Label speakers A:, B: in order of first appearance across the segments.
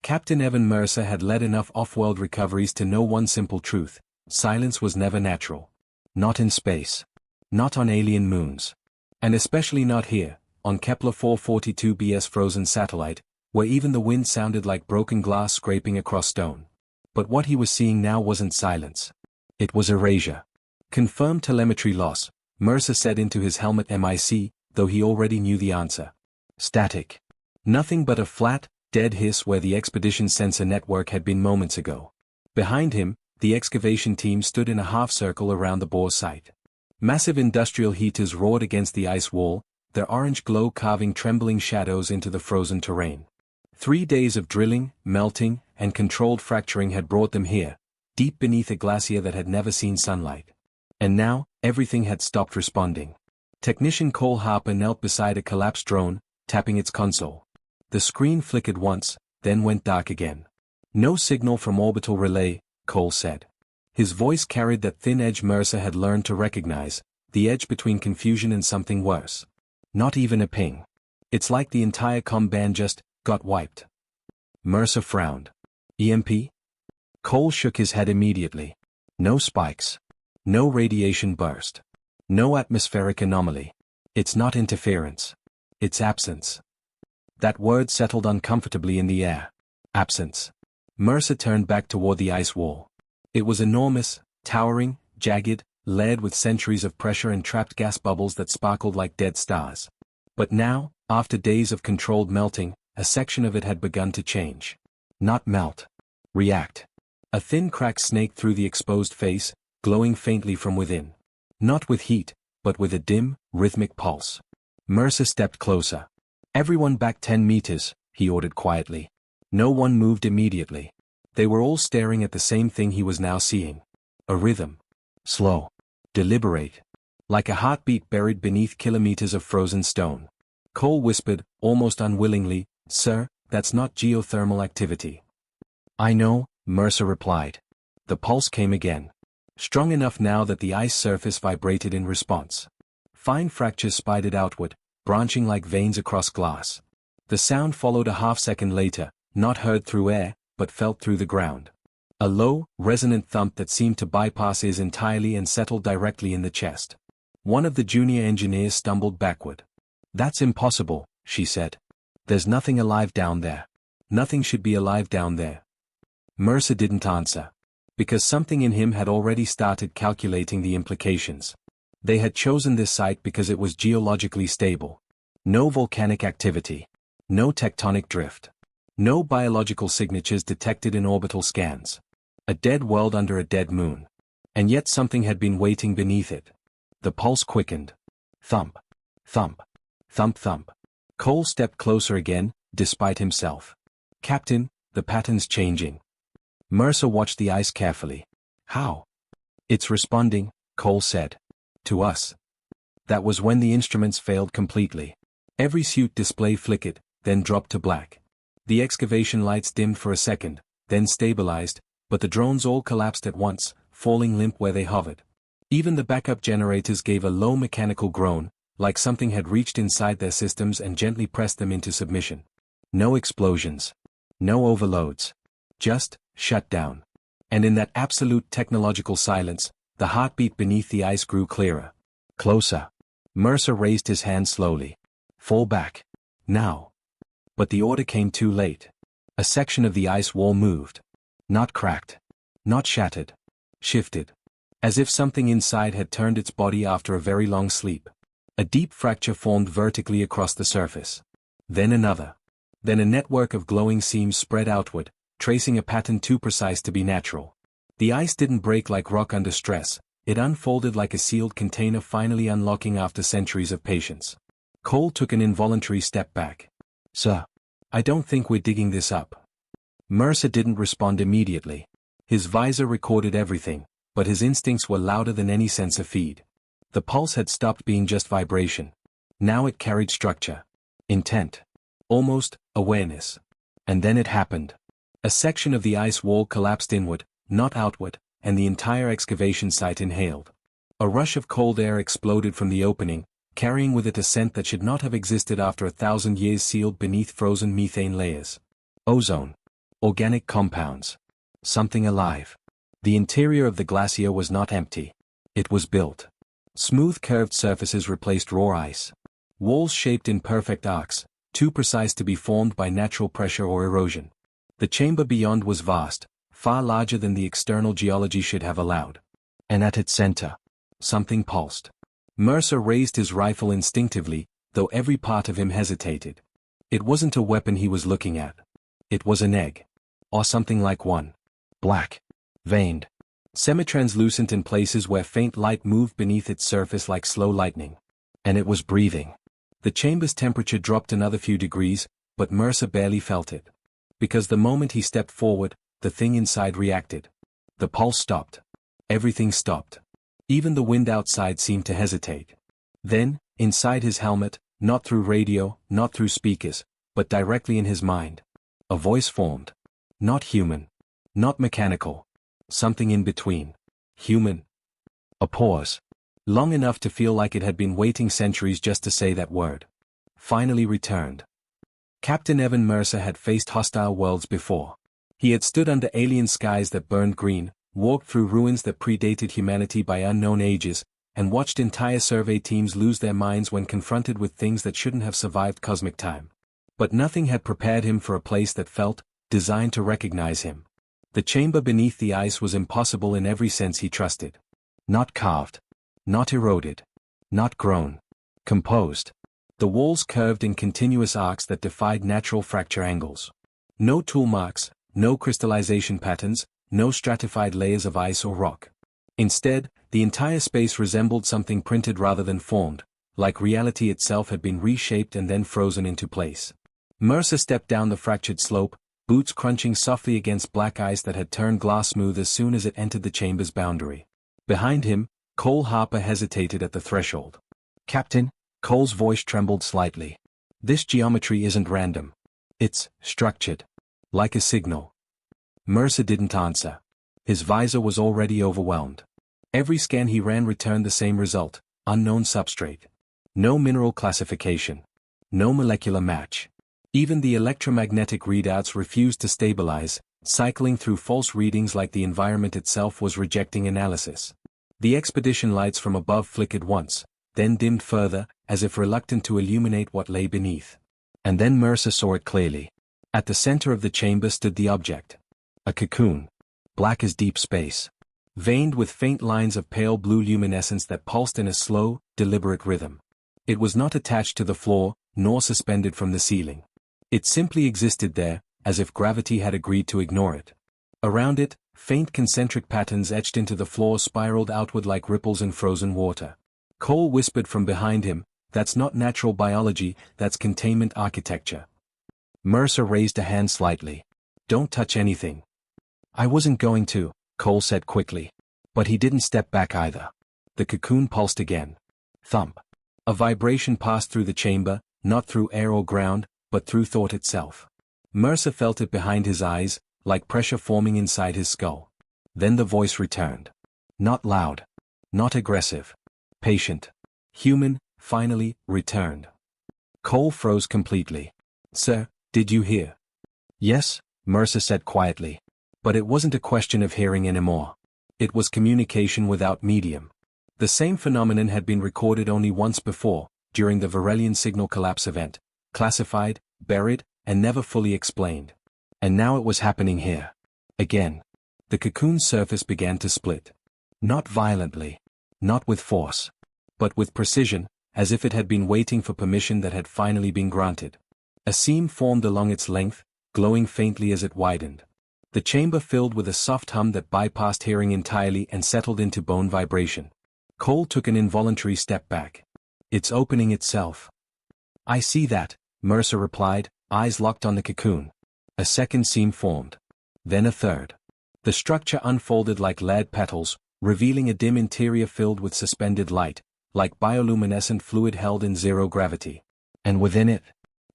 A: Captain Evan Mercer had led enough off-world recoveries to know one simple truth: silence was never natural. Not in space. Not on alien moons. And especially not here, on Kepler 442b's frozen satellite, where even the wind sounded like broken glass scraping across stone. But what he was seeing now wasn't silence. It was erasure. Confirmed telemetry loss, Mercer said into his helmet MIC, though he already knew the answer. Static. Nothing but a flat, dead hiss where the expedition sensor network had been moments ago. Behind him, the excavation team stood in a half-circle around the bore site. Massive industrial heaters roared against the ice wall, their orange glow carving trembling shadows into the frozen terrain. 3 days of drilling, melting, and controlled fracturing had brought them here, deep beneath a glacier that had never seen sunlight. And now, everything had stopped responding. Technician Cole Harper knelt beside a collapsed drone, tapping its console. The screen flickered once, then went dark again. No signal from orbital relay, Cole said. His voice carried that thin edge Mercer had learned to recognize, the edge between confusion and something worse. Not even a ping. It's like the entire comm band just got wiped. Mercer frowned. EMP? Cole shook his head immediately. No spikes. No radiation burst. No atmospheric anomaly. It's not interference. It's absence. That word settled uncomfortably in the air. Absence. Mercer turned back toward the ice wall. It was enormous, towering, jagged, layered with centuries of pressure and trapped gas bubbles that sparkled like dead stars. But now, after days of controlled melting, a section of it had begun to change. Not melt. React. A thin crack snaked through the exposed face, glowing faintly from within. Not with heat, but with a dim, rhythmic pulse. Mercer stepped closer. Everyone back 10 meters, he ordered quietly. No one moved immediately. They were all staring at the same thing he was now seeing. A rhythm. Slow. Deliberate. Like a heartbeat buried beneath kilometers of frozen stone. Cole whispered, almost unwillingly, "Sir, that's not geothermal activity." "I know," Mercer replied. The pulse came again. Strong enough now that the ice surface vibrated in response. Fine fractures spidered outward, branching like veins across glass. The sound followed a half-second later, not heard through air, but felt through the ground. A low, resonant thump that seemed to bypass ears entirely and settled directly in the chest. One of the junior engineers stumbled backward. "That's impossible," she said. "There's nothing alive down there. Nothing should be alive down there." Mercer didn't answer. Because something in him had already started calculating the implications. They had chosen this site because it was geologically stable. No volcanic activity. No tectonic drift. No biological signatures detected in orbital scans. A dead world under a dead moon. And yet something had been waiting beneath it. The pulse quickened. Thump. Thump. Thump thump. Cole stepped closer again, despite himself. "Captain, the pattern's changing." Mercer watched the ice carefully. "How?" "It's responding," Cole said. "To us." That was when the instruments failed completely. Every suit display flickered, then dropped to black. The excavation lights dimmed for a second, then stabilized, but the drones all collapsed at once, falling limp where they hovered. Even the backup generators gave a low mechanical groan, like something had reached inside their systems and gently pressed them into submission. No explosions. No overloads. Just shut down. And in that absolute technological silence, the heartbeat beneath the ice grew clearer. Closer. Mercer raised his hand slowly. "Fall back. Now." But the order came too late. A section of the ice wall moved. Not cracked. Not shattered. Shifted. As if something inside had turned its body after a very long sleep. A deep fracture formed vertically across the surface. Then another. Then a network of glowing seams spread outward, tracing a pattern too precise to be natural. The ice didn't break like rock under stress, it unfolded like a sealed container finally unlocking after centuries of patience. Cole took an involuntary step back. "Sir, I don't think we're digging this up." Mercer didn't respond immediately. His visor recorded everything, but his instincts were louder than any sensor feed. The pulse had stopped being just vibration. Now it carried structure. Intent. Almost, awareness. And then it happened. A section of the ice wall collapsed inward, not outward, and the entire excavation site inhaled. A rush of cold air exploded from the opening, carrying with it a scent that should not have existed after 1,000 years sealed beneath frozen methane layers. Ozone. Organic compounds. Something alive. The interior of the glacier was not empty. It was built. Smooth curved surfaces replaced raw ice. Walls shaped in perfect arcs, too precise to be formed by natural pressure or erosion. The chamber beyond was vast, far larger than the external geology should have allowed. And at its center, something pulsed. Mercer raised his rifle instinctively, though every part of him hesitated. It wasn't a weapon he was looking at. It was an egg. Or something like one. Black. Veined. Semi-translucent in places where faint light moved beneath its surface like slow lightning. And it was breathing. The chamber's temperature dropped another few degrees, but Mercer barely felt it. Because the moment he stepped forward, the thing inside reacted. The pulse stopped. Everything stopped. Even the wind outside seemed to hesitate. Then, inside his helmet, not through radio, not through speakers, but directly in his mind, a voice formed. Not human. Not mechanical. Something in between. Human. A pause. Long enough to feel like it had been waiting centuries just to say that word. Finally returned. Captain Evan Mercer had faced hostile worlds before. He had stood under alien skies that burned green, walked through ruins that predated humanity by unknown ages, and watched entire survey teams lose their minds when confronted with things that shouldn't have survived cosmic time. But nothing had prepared him for a place that felt designed to recognize him. The chamber beneath the ice was impossible in every sense he trusted. Not carved. Not eroded. Not grown. Composed. The walls curved in continuous arcs that defied natural fracture angles. No tool marks, no crystallization patterns, no stratified layers of ice or rock. Instead, the entire space resembled something printed rather than formed, like reality itself had been reshaped and then frozen into place. Mercer stepped down the fractured slope, boots crunching softly against black ice that had turned glass smooth as soon as it entered the chamber's boundary. Behind him, Cole Harper hesitated at the threshold. "Captain," Cole's voice trembled slightly. "This geometry isn't random. It's structured. Like a signal." Mercer didn't answer. His visor was already overwhelmed. Every scan he ran returned the same result: unknown substrate. No mineral classification. No molecular match. Even the electromagnetic readouts refused to stabilize, cycling through false readings like the environment itself was rejecting analysis. The expedition lights from above flickered once, then dimmed further, as if reluctant to illuminate what lay beneath. And then Mercer saw it clearly. At the center of the chamber stood the object. A cocoon. Black as deep space. Veined with faint lines of pale blue luminescence that pulsed in a slow, deliberate rhythm. It was not attached to the floor, nor suspended from the ceiling. It simply existed there, as if gravity had agreed to ignore it. Around it, faint concentric patterns etched into the floor spiraled outward like ripples in frozen water. Cole whispered from behind him, "That's not natural biology, that's containment architecture." Mercer raised a hand slightly. "Don't touch anything." "I wasn't going to," Cole said quickly. But he didn't step back either. The cocoon pulsed again. Thump. A vibration passed through the chamber, not through air or ground, but through thought itself. Mercer felt it behind his eyes, like pressure forming inside his skull. Then the voice returned. Not loud. Not aggressive. Patient. Human, finally, returned. Cole froze completely. "Sir, did you hear?" "Yes," Mercer said quietly. But it wasn't a question of hearing anymore. It was communication without medium. The same phenomenon had been recorded only once before, during the Varelian signal collapse event. Classified, buried, and never fully explained. And now it was happening here. Again. The cocoon's surface began to split. Not violently. Not with force. But with precision, as if it had been waiting for permission that had finally been granted. A seam formed along its length, glowing faintly as it widened. The chamber filled with a soft hum that bypassed hearing entirely and settled into bone vibration. Cole took an involuntary step back. "It's opening itself." "I see that," Mercer replied, eyes locked on the cocoon. A second seam formed. Then a third. The structure unfolded like lead petals, revealing a dim interior filled with suspended light, like bioluminescent fluid held in zero gravity. And within it,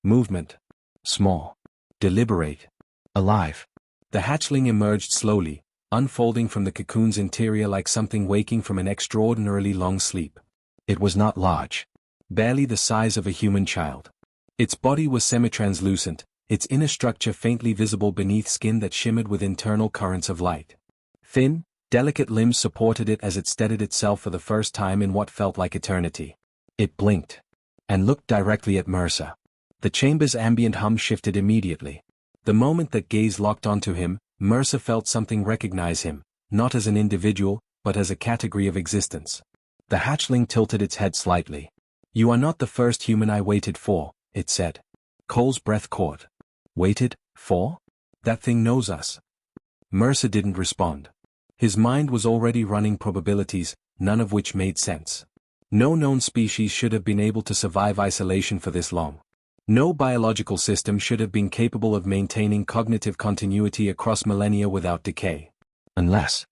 A: movement. Small. Deliberate. Alive. The hatchling emerged slowly, unfolding from the cocoon's interior like something waking from an extraordinarily long sleep. It was not large. Barely the size of a human child. Its body was semi-translucent, its inner structure faintly visible beneath skin that shimmered with internal currents of light. Thin, delicate limbs supported it as it steadied itself for the first time in what felt like eternity. It blinked and looked directly at Mercer. The chamber's ambient hum shifted immediately. The moment that gaze locked onto him, Mercer felt something recognize him, not as an individual, but as a category of existence. The hatchling tilted its head slightly. "You are not the first human I waited for," it said. Cole's breath caught. "Waited for? That thing knows us." Mercer didn't respond. His mind was already running probabilities, none of which made sense. No known species should have been able to survive isolation for this long. No biological system should have been capable of maintaining cognitive continuity across millennia without decay. Unless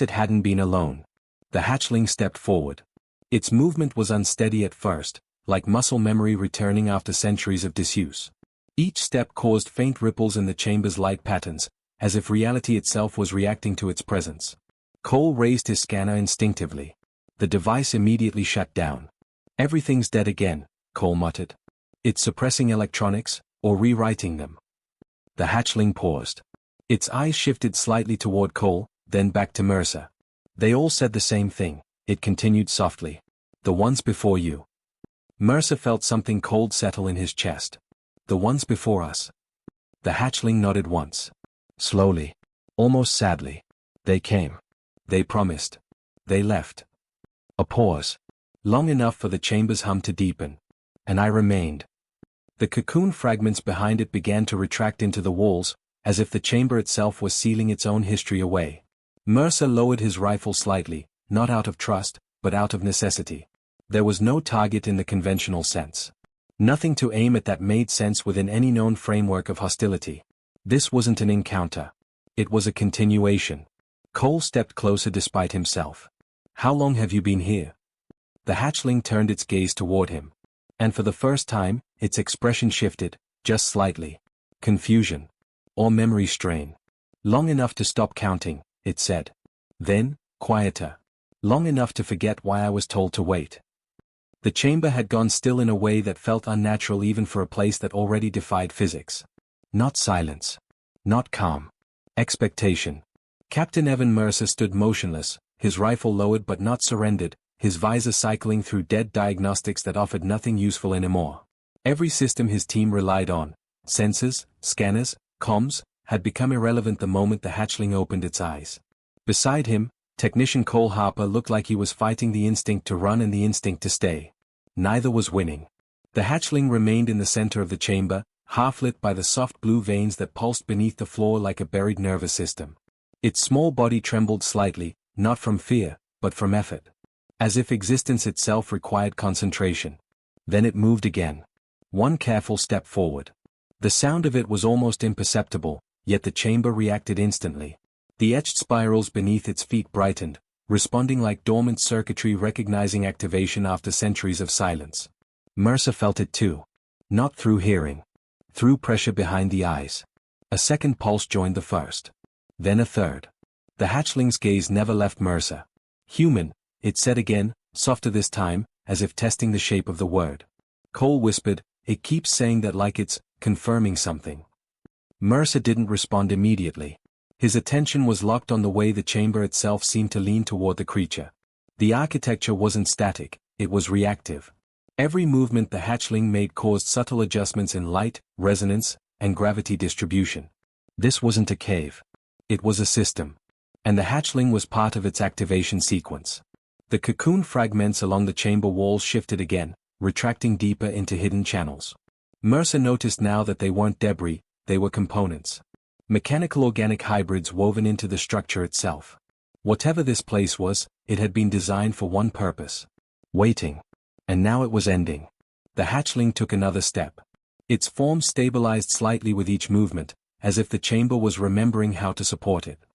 A: it hadn't been alone. The hatchling stepped forward. Its movement was unsteady at first, like muscle memory returning after centuries of disuse. Each step caused faint ripples in the chamber's light patterns, as if reality itself was reacting to its presence. Cole raised his scanner instinctively. The device immediately shut down. "Everything's dead again," Cole muttered. "It's suppressing electronics, or rewriting them." The hatchling paused. Its eyes shifted slightly toward Cole, then back to Mercer. "They all said the same thing," it continued softly. "The ones before you." Mercer felt something cold settle in his chest. "The ones before us." The hatchling nodded once. Slowly. Almost sadly. "They came. They promised. They left." A pause. Long enough for the chamber's hum to deepen. "And I remained." The cocoon fragments behind it began to retract into the walls, as if the chamber itself was sealing its own history away. Mercer lowered his rifle slightly, not out of trust, but out of necessity. There was no target in the conventional sense. Nothing to aim at that made sense within any known framework of hostility. This wasn't an encounter. It was a continuation. Cole stepped closer despite himself. "How long have you been here?" The hatchling turned its gaze toward him. And for the first time, its expression shifted, just slightly. Confusion. Or memory strain. "Long enough to stop counting," it said. Then, quieter. "Long enough to forget why I was told to wait." The chamber had gone still in a way that felt unnatural even for a place that already defied physics. Not silence. Not calm. Expectation. Captain Evan Mercer stood motionless, his rifle lowered but not surrendered, his visor cycling through dead diagnostics that offered nothing useful anymore. Every system his team relied on, sensors, scanners, comms, had become irrelevant the moment the hatchling opened its eyes. Beside him, Technician Cole Harper looked like he was fighting the instinct to run and the instinct to stay. Neither was winning. The hatchling remained in the center of the chamber, half-lit by the soft blue veins that pulsed beneath the floor like a buried nervous system. Its small body trembled slightly, not from fear, but from effort. As if existence itself required concentration. Then it moved again. One careful step forward. The sound of it was almost imperceptible, yet the chamber reacted instantly. The etched spirals beneath its feet brightened, responding like dormant circuitry recognizing activation after centuries of silence. Mercer felt it too. Not through hearing. Through pressure behind the eyes. A second pulse joined the first. Then a third. The hatchling's gaze never left Mercer. "Human," it said again, softer this time, as if testing the shape of the word. Cole whispered, "It keeps saying that like it's confirming something." Mercer didn't respond immediately. His attention was locked on the way the chamber itself seemed to lean toward the creature. The architecture wasn't static, it was reactive. Every movement the hatchling made caused subtle adjustments in light, resonance, and gravity distribution. This wasn't a cave. It was a system. And the hatchling was part of its activation sequence. The cocoon fragments along the chamber walls shifted again, retracting deeper into hidden channels. Mercer noticed now that they weren't debris, they were components. Mechanical organic hybrids woven into the structure itself. Whatever this place was, it had been designed for one purpose. Waiting. And now it was ending. The hatchling took another step. Its form stabilized slightly with each movement, as if the chamber was remembering how to support it.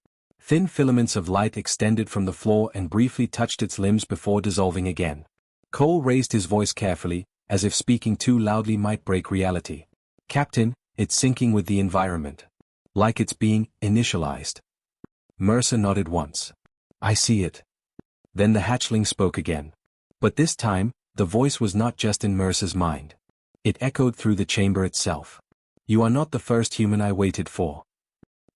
A: Thin filaments of light extended from the floor and briefly touched its limbs before dissolving again. Cole raised his voice carefully, as if speaking too loudly might break reality. "Captain, it's syncing with the environment. Like it's being initialized." Mercer nodded once. "I see it." Then the hatchling spoke again. But this time, the voice was not just in Mercer's mind. It echoed through the chamber itself. "You are not the first human I waited for."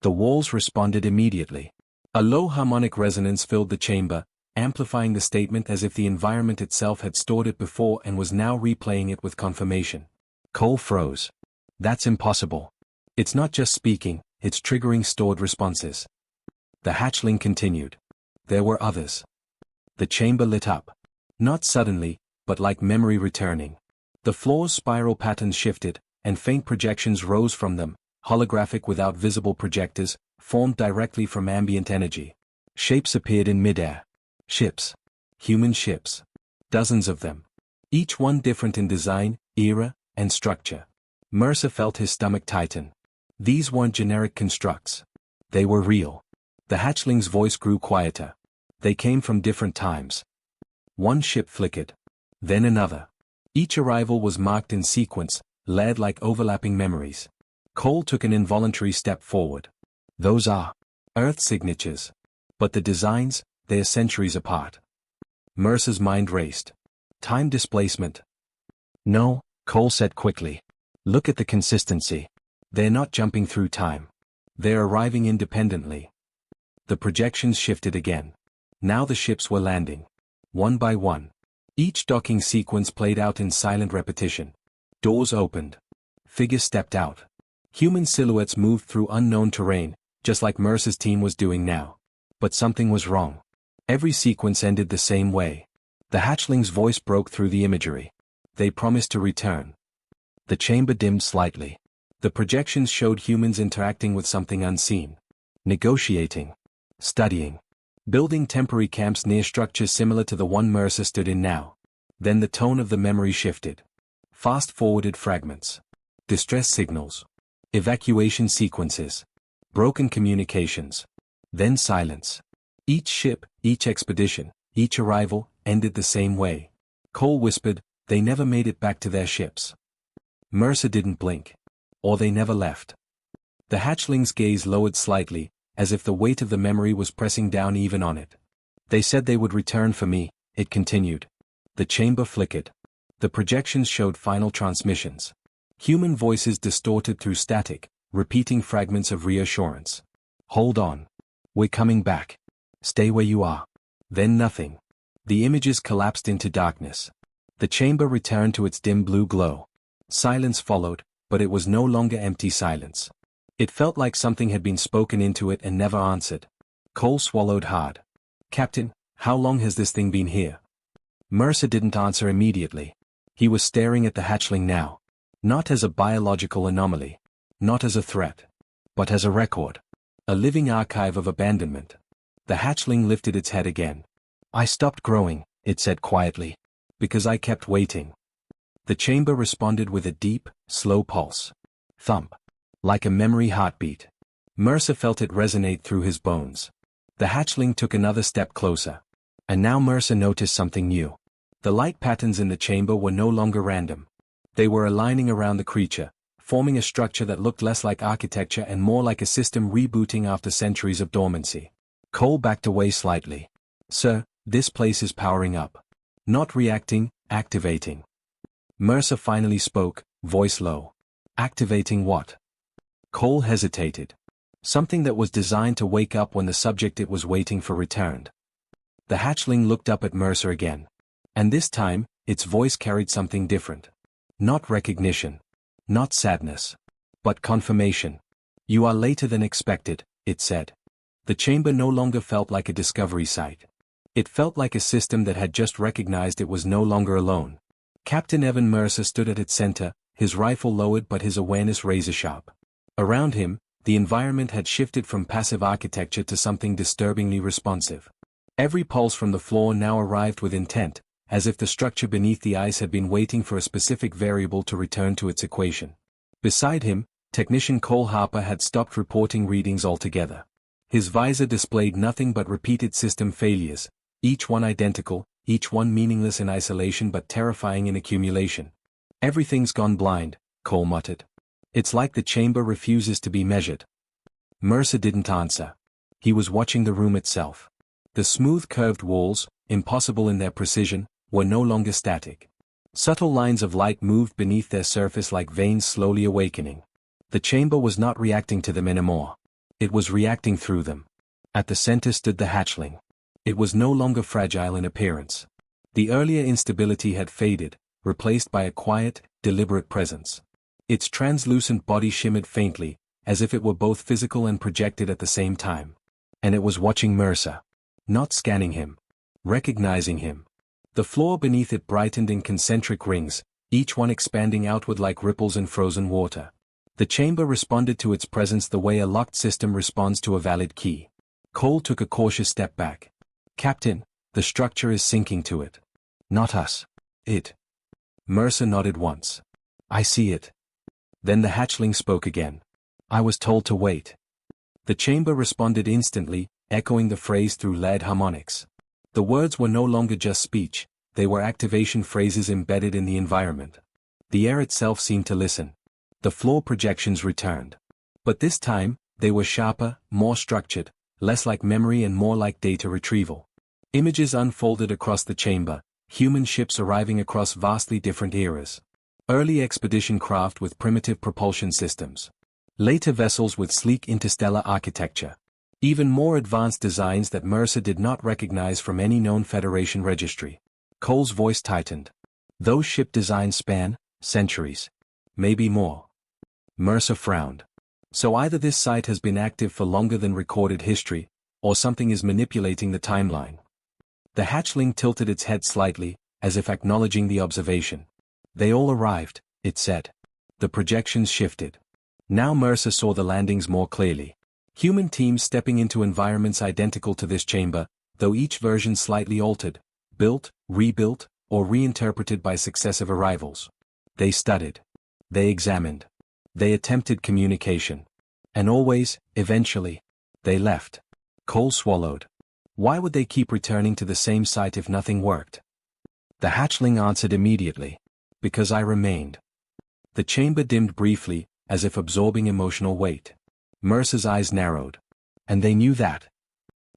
A: The walls responded immediately. A low harmonic resonance filled the chamber, amplifying the statement as if the environment itself had stored it before and was now replaying it with confirmation. Cole froze. "That's impossible. It's not just speaking, it's triggering stored responses." The hatchling continued. "There were others." The chamber lit up. Not suddenly, but like memory returning. The floor's spiral patterns shifted, and faint projections rose from them, holographic without visible projectors, formed directly from ambient energy. Shapes appeared in midair. Ships. Human ships. Dozens of them. Each one different in design, era, and structure. Mercer felt his stomach tighten. These weren't generic constructs. They were real. The hatchling's voice grew quieter. They came from different times. One ship flickered. Then another. Each arrival was marked in sequence, layered like overlapping memories. Cole took an involuntary step forward. "Those are Earth signatures. But the designs, they are centuries apart." Mercer's mind raced. "Time displacement." "No," Cole said quickly. "Look at the consistency. They're not jumping through time. They're arriving independently." The projections shifted again. Now the ships were landing. One by one. Each docking sequence played out in silent repetition. Doors opened. Figures stepped out. Human silhouettes moved through unknown terrain, just like Mercer's team was doing now. But something was wrong. Every sequence ended the same way. The hatchling's voice broke through the imagery. "They promised to return." The chamber dimmed slightly. The projections showed humans interacting with something unseen. Negotiating. Studying. Building temporary camps near structures similar to the one Mercer stood in now. Then the tone of the memory shifted. Fast-forwarded fragments. Distress signals. Evacuation sequences. Broken communications. Then silence. Each ship, each expedition, each arrival, ended the same way. Cole whispered, "They never made it back to their ships." Mercer didn't blink. Or they never left. The hatchling's gaze lowered slightly, as if the weight of the memory was pressing down even on it. "They said they would return for me," it continued. The chamber flickered. The projections showed final transmissions. Human voices distorted through static, repeating fragments of reassurance. "Hold on. We're coming back. Stay where you are." Then nothing. The images collapsed into darkness. The chamber returned to its dim blue glow. Silence followed, but it was no longer empty silence. It felt like something had been spoken into it and never answered. Cole swallowed hard. "Captain, how long has this thing been here?" Mercer didn't answer immediately. He was staring at the hatchling now. Not as a biological anomaly. Not as a threat. But as a record. A living archive of abandonment. The hatchling lifted its head again. "I stopped growing," it said quietly. "Because I kept waiting." The chamber responded with a deep, slow pulse. Thump. Like a memory heartbeat. Mercer felt it resonate through his bones. The hatchling took another step closer. And now Mercer noticed something new. The light patterns in the chamber were no longer random. They were aligning around the creature, forming a structure that looked less like architecture and more like a system rebooting after centuries of dormancy. Cole backed away slightly. "Sir, this place is powering up. Not reacting, activating." Mercer finally spoke, voice low. "Activating what?" Cole hesitated. "Something that was designed to wake up when the subject it was waiting for returned." The hatchling looked up at Mercer again. And this time, its voice carried something different. Not recognition. Not sadness. But confirmation. "You are later than expected," it said. The chamber no longer felt like a discovery site. It felt like a system that had just recognized it was no longer alone. Captain Evan Mercer stood at its center, his rifle lowered but his awareness razor-sharp. Around him, the environment had shifted from passive architecture to something disturbingly responsive. Every pulse from the floor now arrived with intent, as if the structure beneath the ice had been waiting for a specific variable to return to its equation. Beside him, Technician Cole Harper had stopped reporting readings altogether. His visor displayed nothing but repeated system failures, each one identical, each one meaningless in isolation but terrifying in accumulation. "Everything's gone blind," Cole muttered. "It's like the chamber refuses to be measured." Mercer didn't answer. He was watching the room itself. The smooth curved walls, impossible in their precision, were no longer static. Subtle lines of light moved beneath their surface like veins slowly awakening. The chamber was not reacting to them anymore. It was reacting through them. At the center stood the hatchling. It was no longer fragile in appearance. The earlier instability had faded, replaced by a quiet, deliberate presence. Its translucent body shimmered faintly, as if it were both physical and projected at the same time. And it was watching Mercer. Not scanning him. Recognizing him. The floor beneath it brightened in concentric rings, each one expanding outward like ripples in frozen water. The chamber responded to its presence the way a locked system responds to a valid key. Cole took a cautious step back. "Captain, the structure is sinking to it. Not us. It." Mercer nodded once. "I see it." Then the hatchling spoke again. "I was told to wait." The chamber responded instantly, echoing the phrase through lead harmonics. The words were no longer just speech, they were activation phrases embedded in the environment. The air itself seemed to listen. The floor projections returned. But this time, they were sharper, more structured, less like memory and more like data retrieval. Images unfolded across the chamber, human ships arriving across vastly different eras. Early expedition craft with primitive propulsion systems. Later vessels with sleek interstellar architecture. Even more advanced designs that Mercer did not recognize from any known Federation registry. Cole's voice tightened. "Those ship designs span centuries. Maybe more." Mercer frowned. "So either this site has been active for longer than recorded history, or something is manipulating the timeline." The hatchling tilted its head slightly, as if acknowledging the observation. "They all arrived," it said. The projections shifted. Now Mercer saw the landings more clearly. Human teams stepping into environments identical to this chamber, though each version slightly altered, built, rebuilt, or reinterpreted by successive arrivals. They studied. They examined. They attempted communication. And always, eventually, they left. Cole swallowed. Why would they keep returning to the same site if nothing worked? The hatchling answered immediately. "Because I remained." The chamber dimmed briefly, as if absorbing emotional weight. Mercer's eyes narrowed. And they knew that.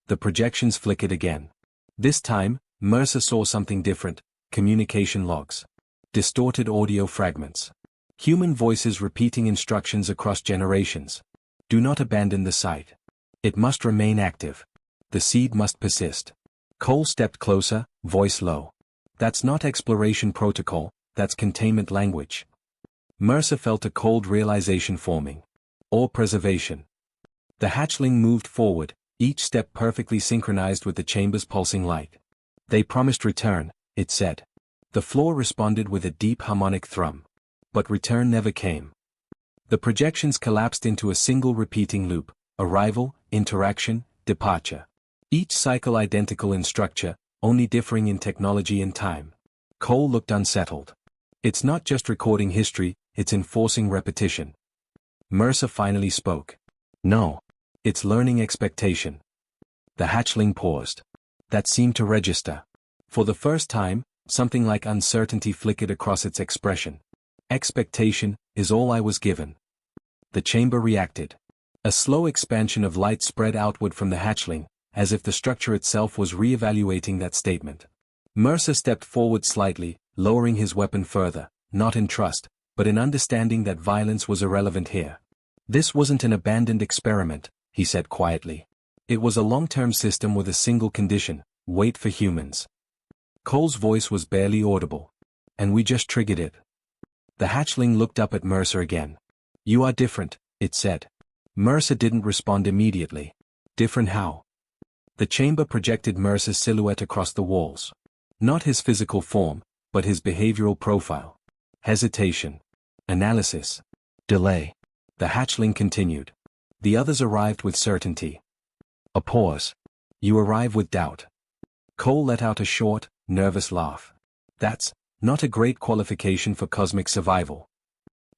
A: The projections flickered again. This time, Mercer saw something different: communication logs. Distorted audio fragments. Human voices repeating instructions across generations. "Do not abandon the site. It must remain active. The seed must persist." Cole stepped closer, voice low. "That's not exploration protocol, that's containment language." Mercer felt a cold realization forming. Or preservation. The hatchling moved forward, each step perfectly synchronized with the chamber's pulsing light. "They promised return," it said. The floor responded with a deep harmonic thrum. But return never came. The projections collapsed into a single repeating loop: arrival, interaction, departure. Each cycle identical in structure, only differing in technology and time. Cole looked unsettled. "It's not just recording history, it's enforcing repetition." Mercer finally spoke. "No. It's learning expectation." The hatchling paused. That seemed to register. For the first time, something like uncertainty flickered across its expression. "Expectation is all I was given." The chamber reacted. A slow expansion of light spread outward from the hatchling, as if the structure itself was re-evaluating that statement. Mercer stepped forward slightly, lowering his weapon further, not in trust, but in understanding that violence was irrelevant here. "This wasn't an abandoned experiment," he said quietly. "It was a long-term system with a single condition: wait for humans." Cole's voice was barely audible. "And we just triggered it." The hatchling looked up at Mercer again. "You are different," it said. Mercer didn't respond immediately. "Different how?" The chamber projected Mercer's silhouette across the walls. Not his physical form, but his behavioral profile. Hesitation. Analysis. Delay. The hatchling continued. The others arrived with certainty. A pause. You arrive with doubt. Cole let out a short, nervous laugh. That's not a great qualification for cosmic survival.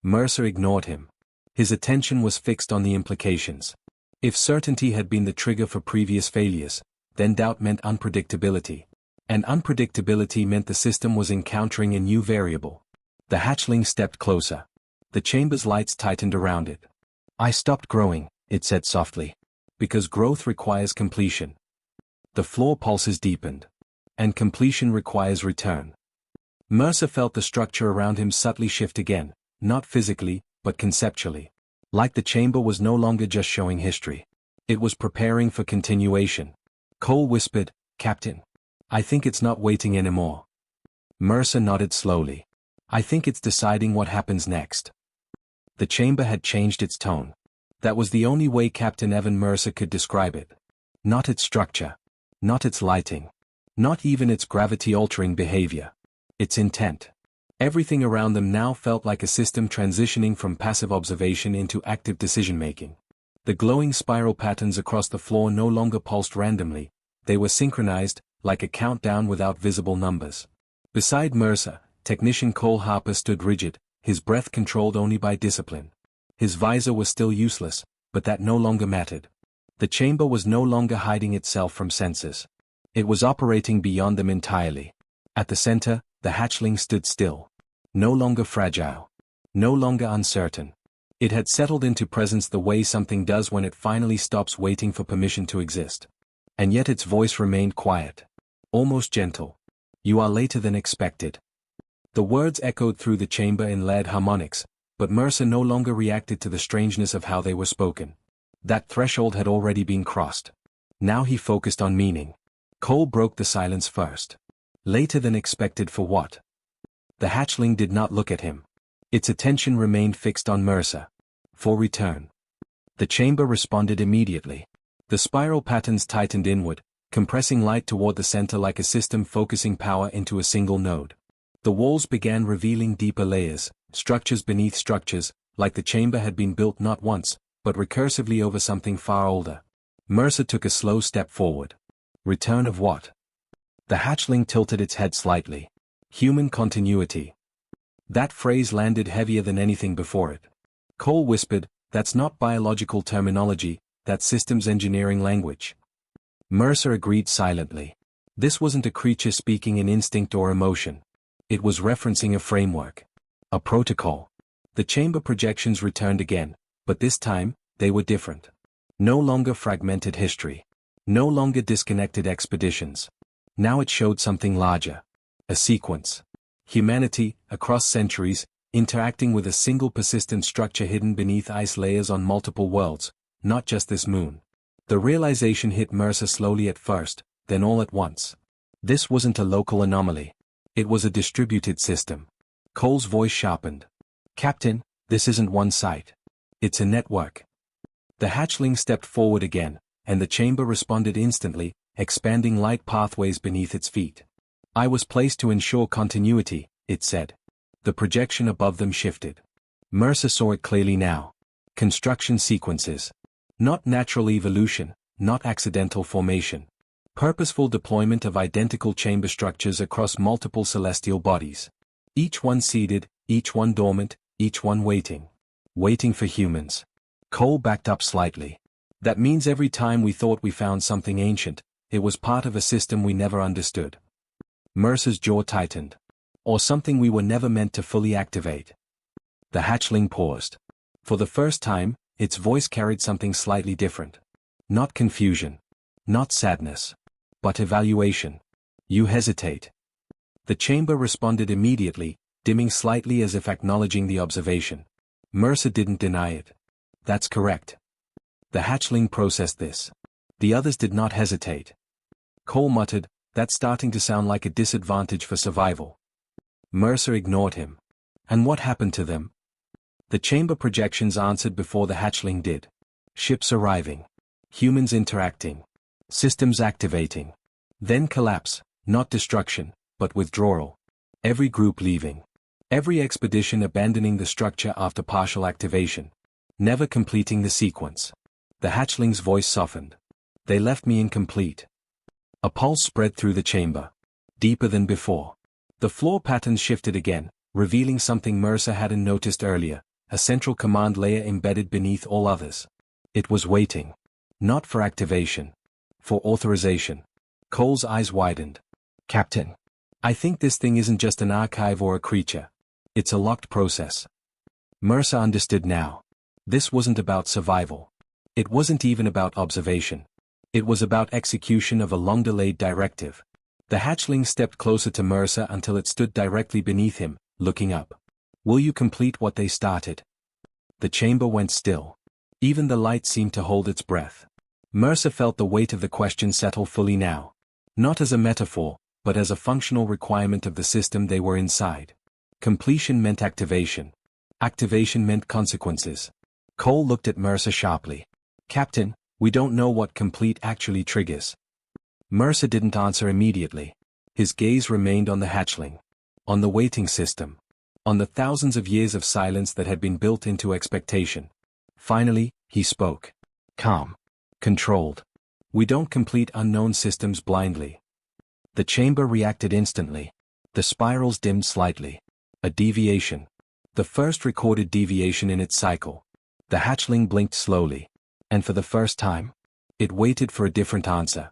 A: Mercer ignored him. His attention was fixed on the implications. If certainty had been the trigger for previous failures, then doubt meant unpredictability. And unpredictability meant the system was encountering a new variable. The hatchling stepped closer. The chamber's lights tightened around it. "I stopped growing," it said softly. "Because growth requires completion." The floor pulses deepened. And completion requires return. Mercer felt the structure around him subtly shift again, not physically, but conceptually. Like the chamber was no longer just showing history. It was preparing for continuation. Cole whispered, "Captain. I think it's not waiting anymore." Mercer nodded slowly. "I think it's deciding what happens next." The chamber had changed its tone. That was the only way Captain Evan Mercer could describe it. Not its structure. Not its lighting. Not even its gravity-altering behavior. Its intent. Everything around them now felt like a system transitioning from passive observation into active decision-making. The glowing spiral patterns across the floor no longer pulsed randomly, they were synchronized, like a countdown without visible numbers. Beside Mercer, Technician Cole Harper stood rigid, his breath controlled only by discipline. His visor was still useless, but that no longer mattered. The chamber was no longer hiding itself from sensors. It was operating beyond them entirely. At the center, the hatchling stood still. No longer fragile. No longer uncertain. It had settled into presence the way something does when it finally stops waiting for permission to exist. And yet its voice remained quiet. Almost gentle. "You are later than expected." The words echoed through the chamber in lead harmonics, but Mercer no longer reacted to the strangeness of how they were spoken. That threshold had already been crossed. Now he focused on meaning. Cole broke the silence first. "Later than expected for what?" The hatchling did not look at him. Its attention remained fixed on Mercer. "For return." The chamber responded immediately. The spiral patterns tightened inward, compressing light toward the center like a system focusing power into a single node. The walls began revealing deeper layers, structures beneath structures, like the chamber had been built not once, but recursively over something far older. Mercer took a slow step forward. "Return of what?" The hatchling tilted its head slightly. "Human continuity." That phrase landed heavier than anything before it. Cole whispered, "That's not biological terminology, that's systems engineering language." Mercer agreed silently. This wasn't a creature speaking in instinct or emotion. It was referencing a framework. A protocol. The chamber projections returned again, but this time, they were different. No longer fragmented history. No longer disconnected expeditions. Now it showed something larger. A sequence. Humanity, across centuries, interacting with a single persistent structure hidden beneath ice layers on multiple worlds, not just this moon. The realization hit Mercer slowly at first, then all at once. This wasn't a local anomaly. It was a distributed system. Cole's voice sharpened. "Captain, this isn't one site. It's a network." The hatchling stepped forward again, and the chamber responded instantly, expanding light pathways beneath its feet. "I was placed to ensure continuity," it said. The projection above them shifted. Mercer saw it clearly now. Construction sequences. Not natural evolution, not accidental formation. Purposeful deployment of identical chamber structures across multiple celestial bodies. Each one seeded, each one dormant, each one waiting. Waiting for humans. Cole backed up slightly. "That means every time we thought we found something ancient, it was part of a system we never understood." Mercer's jaw tightened. "Or something we were never meant to fully activate." The hatchling paused. For the first time, its voice carried something slightly different. Not confusion. Not sadness. But evaluation. "You hesitate." The chamber responded immediately, dimming slightly as if acknowledging the observation. Mercer didn't deny it. "That's correct." The hatchling processed this. The others did not hesitate. Cole muttered, "That's starting to sound like a disadvantage for survival." Mercer ignored him. "And what happened to them?" The chamber projections answered before the hatchling did. Ships arriving. Humans interacting. Systems activating. Then collapse, not destruction, but withdrawal. Every group leaving. Every expedition abandoning the structure after partial activation. Never completing the sequence. The hatchling's voice softened. "They left me incomplete." A pulse spread through the chamber. Deeper than before. The floor patterns shifted again, revealing something Mercer hadn't noticed earlier, a central command layer embedded beneath all others. It was waiting. Not for activation. For authorization. Cole's eyes widened. "Captain. I think this thing isn't just an archive or a creature. It's a locked process." Mercer understood now. This wasn't about survival. It wasn't even about observation. It was about execution of a long-delayed directive. The hatchling stepped closer to Mercer until it stood directly beneath him, looking up. "Will you complete what they started?" The chamber went still. Even the light seemed to hold its breath. Mercer felt the weight of the question settle fully now. Not as a metaphor, but as a functional requirement of the system they were inside. Completion meant activation. Activation meant consequences. Cole looked at Mercer sharply. "Captain, we don't know what complete actually triggers." Mercer didn't answer immediately. His gaze remained on the hatchling. On the waiting system. On the thousands of years of silence that had been built into expectation. Finally, he spoke. Calm. Controlled. "We don't complete unknown systems blindly." The chamber reacted instantly. The spirals dimmed slightly. A deviation. The first recorded deviation in its cycle. The hatchling blinked slowly. And for the first time, it waited for a different answer.